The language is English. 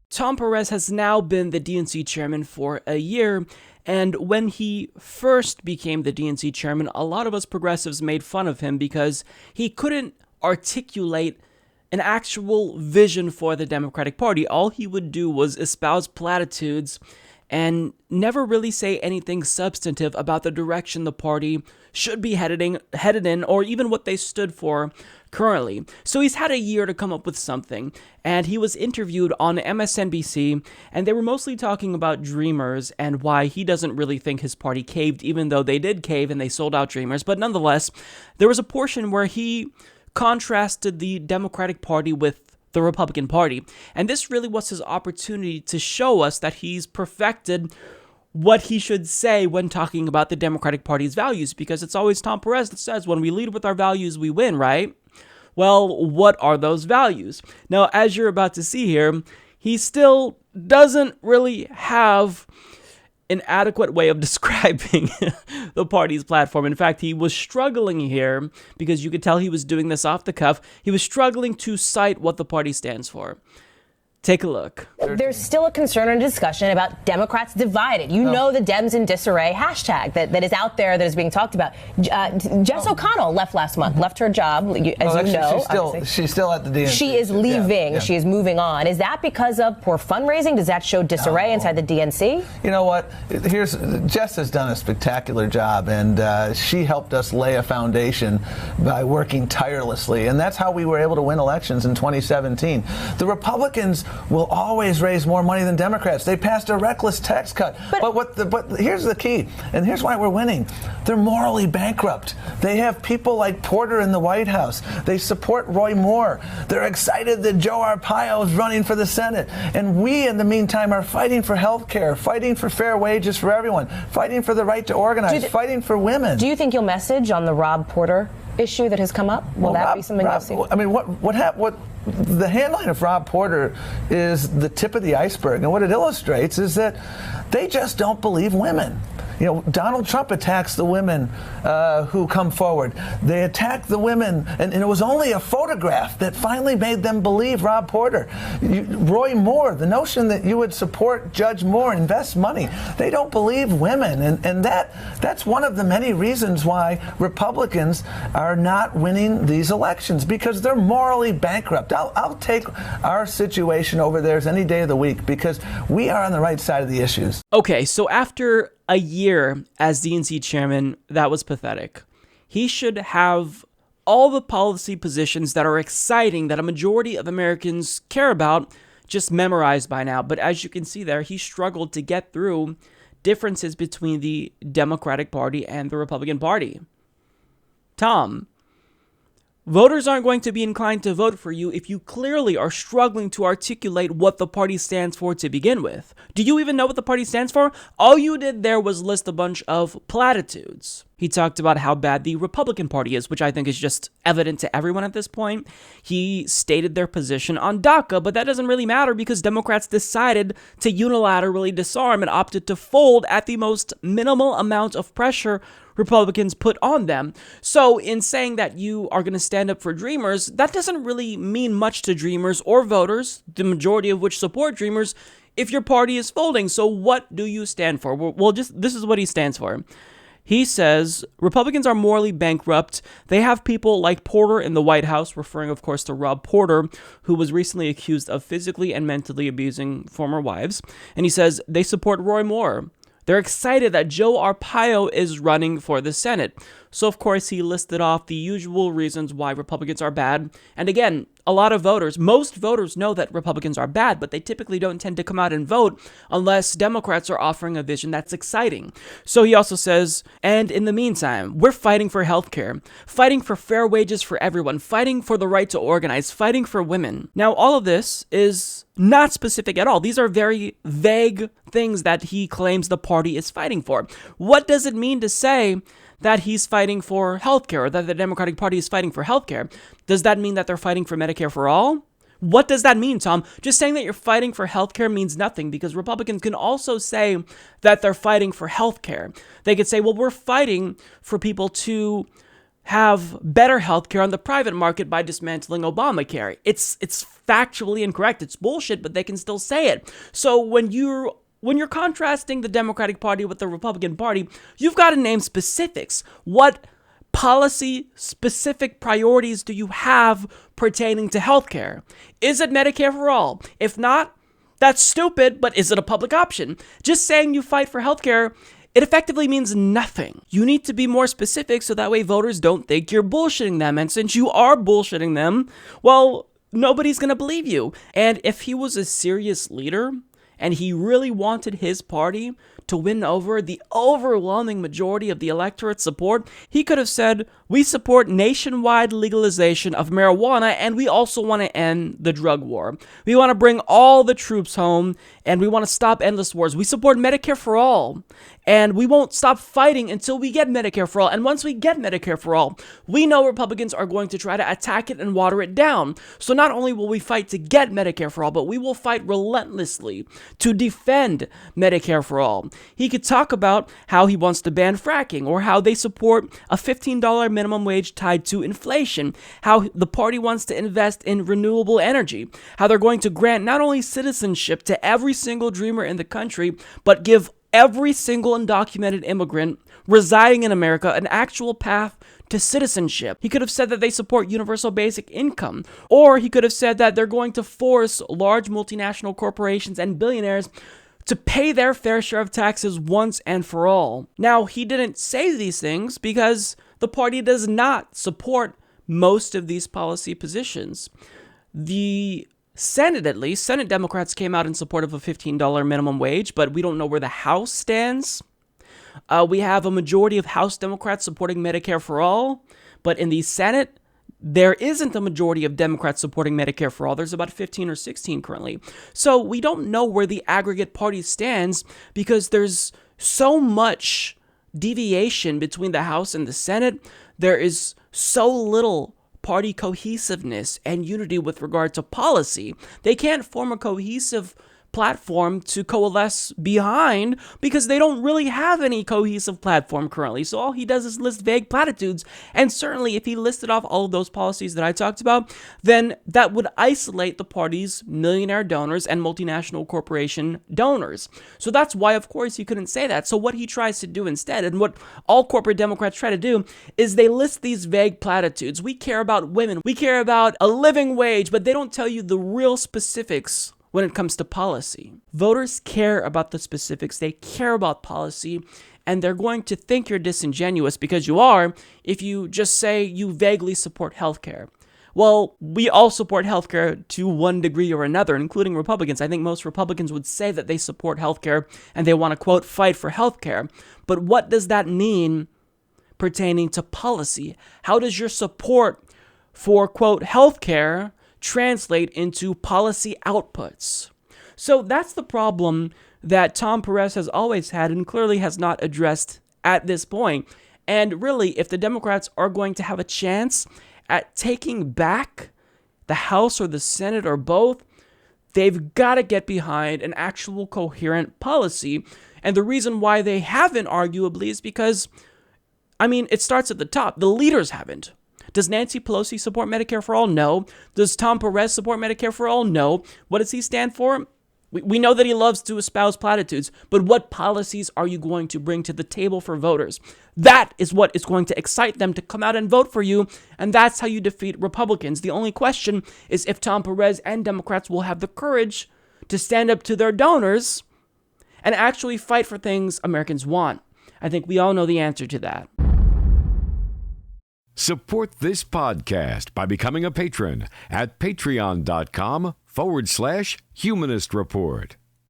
Tom Perez has now been the DNC chairman for a year, and when he first became the DNC chairman, a lot of us progressives made fun of him because he couldn't articulate an actual vision for the Democratic Party. All he would do was espouse platitudes and never really say anything substantive about the direction the party should be headed in, or even what they stood for currently. So he's had a year to come up with something, and he was interviewed on MSNBC, and they were mostly talking about Dreamers and why he doesn't really think his party caved, even though they did cave and they sold out Dreamers. But nonetheless, there was a portion where he contrasted the Democratic Party with the Republican Party. And this really was his opportunity to show us that he's perfected what he should say when talking about the Democratic Party's values, because it's always Tom Perez that says, when we lead with our values, we win, right? Well, what are those values? Now, as you're about to see here, he still doesn't really have an adequate way of describing the party's platform. In fact, he was struggling here because you could tell he was doing this off the cuff. He was struggling to cite what the party stands for. Take a look. There's still a concern and discussion about Democrats divided. You know the Dems in disarray hashtag that is out there that is being talked about. Jess O'Connell left last month, left her job, as you know. She's still at the DNC. She is leaving. Yeah. She is moving on. Is that because of poor fundraising? Does that show disarray inside the DNC? You know what? Jess has done a spectacular job, and she helped us lay a foundation by working tirelessly, and that's how we were able to win elections in 2017. The Republicans will always raise more money than Democrats. They passed a reckless tax cut. But here's the key, and here's why we're winning. They're morally bankrupt. They have people like Porter in the White House. They support Roy Moore. They're excited that Joe Arpaio is running for the Senate. And we, in the meantime, are fighting for health care, fighting for fair wages for everyone, fighting for the right to organize, fighting for women. Do you think you'll message on the Rob Porter issue that has come up? Will that be something you'll see? I mean, what the headline of Rob Porter is the tip of the iceberg, and what it illustrates is that they just don't believe women. You know, Donald Trump attacks the women who come forward. They attack the women, and it was only a photograph that finally made them believe Rob Porter. Roy Moore, the notion that you would support Judge Moore, invest money. They don't believe women, and that's one of the many reasons why Republicans are not winning these elections, because they're morally bankrupt. I'll take our situation over theirs any day of the week, because we are on the right side of the issues. Okay, so after a year as DNC chairman, that was pathetic. He should have all the policy positions that are exciting, that a majority of Americans care about, just memorized by now. But as you can see there, he struggled to get through differences between the Democratic Party and the Republican Party. Tom, voters aren't going to be inclined to vote for you if you clearly are struggling to articulate what the party stands for to begin with. Do you even know what the party stands for? All you did there was list a bunch of platitudes. He talked about how bad the Republican Party is, which I think is just evident to everyone at this point. He stated their position on DACA, but that doesn't really matter because Democrats decided to unilaterally disarm and opted to fold at the most minimal amount of pressure Republicans put on them. So in saying that you are going to stand up for Dreamers, that doesn't really mean much to Dreamers or voters, the majority of which support Dreamers, if your party is folding. So what do you stand for? Well, this is what he stands for. He says Republicans are morally bankrupt. They have people like Porter in the White House, referring, of course, to Rob Porter, who was recently accused of physically and mentally abusing former wives. And he says they support Roy Moore. They're excited that Joe Arpaio is running for the Senate. So, of course, he listed off the usual reasons why Republicans are bad. And again, a lot of voters, most voters know that Republicans are bad, but they typically don't tend to come out and vote unless Democrats are offering a vision that's exciting. So he also says, and in the meantime, we're fighting for healthcare, fighting for fair wages for everyone, fighting for the right to organize, fighting for women. Now, all of this is not specific at all. These are very vague things that he claims the party is fighting for. What does it mean to say that he's fighting for healthcare, or that the Democratic Party is fighting for healthcare? Does that mean that they're fighting for Medicare for all? What does that mean, Tom? Just saying that you're fighting for healthcare means nothing, because Republicans can also say that they're fighting for healthcare. They could say, well, we're fighting for people to have better healthcare on the private market by dismantling Obamacare. It's factually incorrect. It's bullshit, but they can still say it. So when you're contrasting the Democratic Party with the Republican Party, you've got to name specifics. What policy-specific priorities do you have pertaining to healthcare? Is it Medicare for all? If not, that's stupid, but is it a public option? Just saying you fight for healthcare, it effectively means nothing. You need to be more specific so that way voters don't think you're bullshitting them. And since you are bullshitting them, well, nobody's going to believe you. And if he was a serious leader and he really wanted his party to win over the overwhelming majority of the electorate's support, he could have said, we support nationwide legalization of marijuana, and we also want to end the drug war. We want to bring all the troops home, and we want to stop endless wars. We support Medicare for all, and we won't stop fighting until we get Medicare for all. And once we get Medicare for all, we know Republicans are going to try to attack it and water it down. So not only will we fight to get Medicare for all, but we will fight relentlessly to defend Medicare for all. He could talk about how he wants to ban fracking, or how they support a $15 minimum wage tied to inflation, how the party wants to invest in renewable energy, how they're going to grant not only citizenship to every single dreamer in the country, but give every single undocumented immigrant residing in America an actual path to citizenship. He could have said that they support universal basic income, or he could have said that they're going to force large multinational corporations and billionaires to pay their fair share of taxes once and for all. Now, he didn't say these things because the party does not support most of these policy positions. The Senate, at least, Senate Democrats came out in support of a $15 minimum wage, but we don't know where the House stands. We have a majority of House Democrats supporting Medicare for all, but in the Senate, there isn't a majority of Democrats supporting Medicare for all. There's about 15 or 16 currently. So we don't know where the aggregate party stands because there's so much deviation between the House and the Senate. There is so little party cohesiveness and unity with regard to policy. They can't form a cohesive platform to coalesce behind because they don't really have any cohesive platform currently. So all he does is list vague platitudes. And certainly if he listed off all of those policies that I talked about, then that would isolate the party's millionaire donors and multinational corporation donors. So that's why, of course, he couldn't say that. So what he tries to do instead, and what all corporate Democrats try to do, is they list these vague platitudes. We care about women. We care about a living wage, but they don't tell you the real specifics when it comes to policy. Voters care about the specifics, they care about policy, and they're going to think you're disingenuous, because you are, if you just say you vaguely support healthcare. Well, we all support healthcare to one degree or another, including Republicans. I think most Republicans would say that they support healthcare and they want to, quote, fight for healthcare. But what does that mean pertaining to policy? How does your support for, quote, healthcare translate into policy outputs? So that's the problem that Tom Perez has always had and clearly has not addressed at this point. And really, if the Democrats are going to have a chance at taking back the House or the Senate or both, they've got to get behind an actual coherent policy. And the reason why they haven't, arguably, is because, it starts at the top. The leaders haven't. Does Nancy Pelosi support Medicare for all? No. Does Tom Perez support Medicare for all? No. What does he stand for? We know that he loves to espouse platitudes, but what policies are you going to bring to the table for voters? That is what is going to excite them to come out and vote for you, and that's how you defeat Republicans. The only question is if Tom Perez and Democrats will have the courage to stand up to their donors and actually fight for things Americans want. I think we all know the answer to that. Support this podcast by becoming a patron at patreon.com/Humanist Report.